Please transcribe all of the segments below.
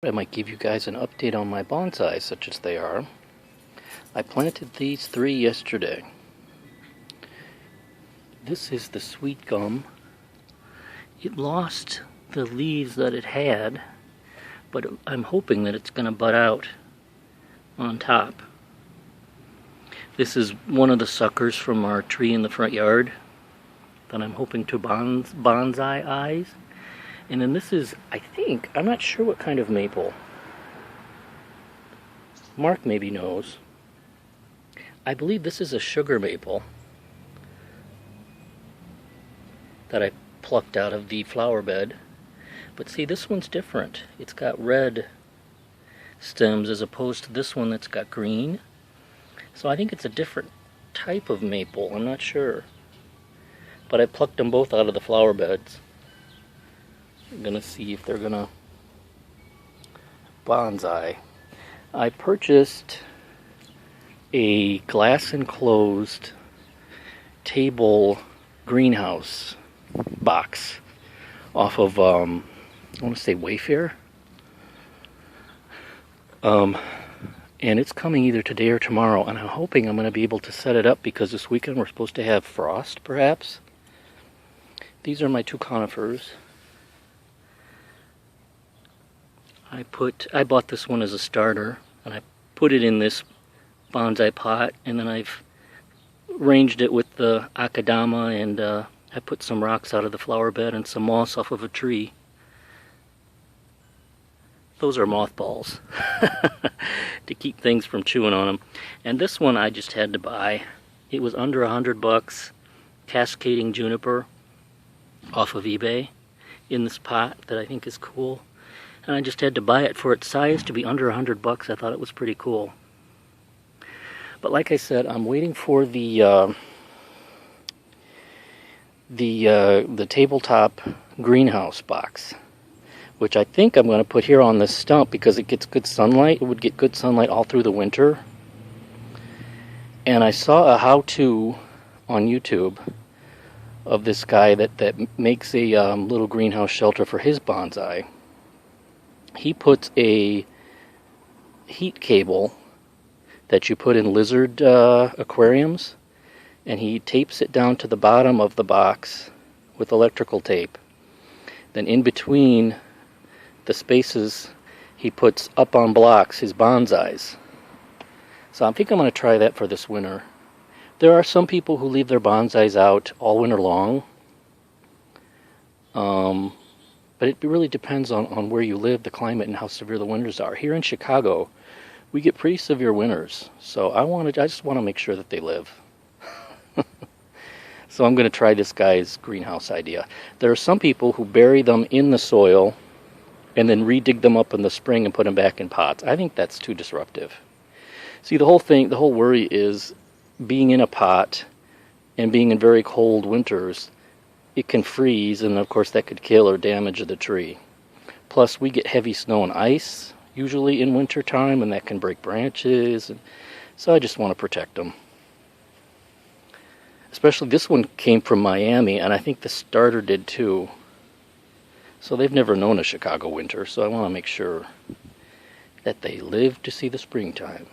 I might give you guys an update on my bonsai, such as they are. I planted these 3 yesterday. This is the sweet gum. It lost the leaves that it had, but I'm hoping that it's going to bud out on top. This is one of the suckers from our tree in the front yard that I'm hoping to bonsai-ize. And then this is, I think, I'm not sure what kind of maple. Mark maybe knows. I believe this is a sugar maple that I plucked out of the flower bed. But see, this one's different. It's got red stems as opposed to this one that's got green. So I think it's a different type of maple. I'm not sure. But I plucked them both out of the flower beds. I'm gonna see if they're gonna bonsai. I purchased a glass enclosed table greenhouse box off of I want to say Wayfair. And it's coming either today or tomorrow, and I'm hoping I'm going to be able to set it up because this weekend we're supposed to have frost, perhaps. These are my 2 conifers. I bought this one as a starter, and I put it in this bonsai pot, and then I've arranged it with the akadama, and I put some rocks out of the flower bed and some moss off of a tree. Those are mothballs to keep things from chewing on them. And this one I just had to buy. It was under $100, cascading juniper off of eBay in this pot that I think is cool. And I just had to buy it for its size to be under $100. I thought it was pretty cool. But like I said, I'm waiting for the tabletop greenhouse box, which I think I'm going to put here on this stump because it gets good sunlight. It would get good sunlight all through the winter. And I saw a how-to on YouTube of this guy that makes a little greenhouse shelter for his bonsai. He puts a heat cable that you put in lizard aquariums, and he tapes it down to the bottom of the box with electrical tape. Then in between the spaces, he puts up on blocks his bonsais. So I think I'm going to try that for this winter. There are some people who leave their bonsais out all winter long. But it really depends on where you live, the climate, and how severe the winters are. Here in Chicago, we get pretty severe winters, so I just want to make sure that they live. So I'm going to try this guy's greenhouse idea. There are some people who bury them in the soil and then re-dig them up in the spring and put them back in pots. I think that's too disruptive. See, the whole worry is being in a pot and being in very cold winters. It can freeze, and of course that could kill or damage the tree. Plus, we get heavy snow and ice usually in winter time, and that can break branches. And so I just want to protect them. Especially this one came from Miami, and I think the starter did too. So they've never known a Chicago winter, so I want to make sure that they live to see the springtime.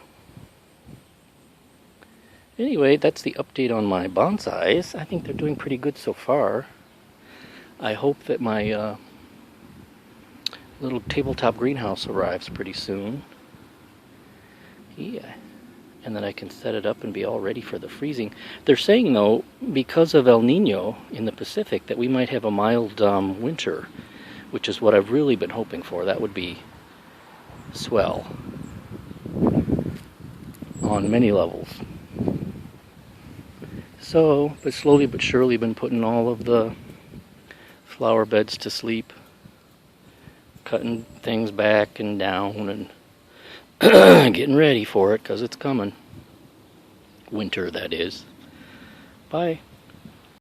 Anyway, that's the update on my bonsais. I think they're doing pretty good so far. I hope that my little tabletop greenhouse arrives pretty soon. Yeah. And then I can set it up and be all ready for the freezing. They're saying, though, because of El Nino in the Pacific, that we might have a mild winter, which is what I've really been hoping for. That would be swell on many levels. So, but slowly but surely been putting all of the flower beds to sleep, cutting things back and down and getting ready for it because it's coming. Winter, that is. Bye.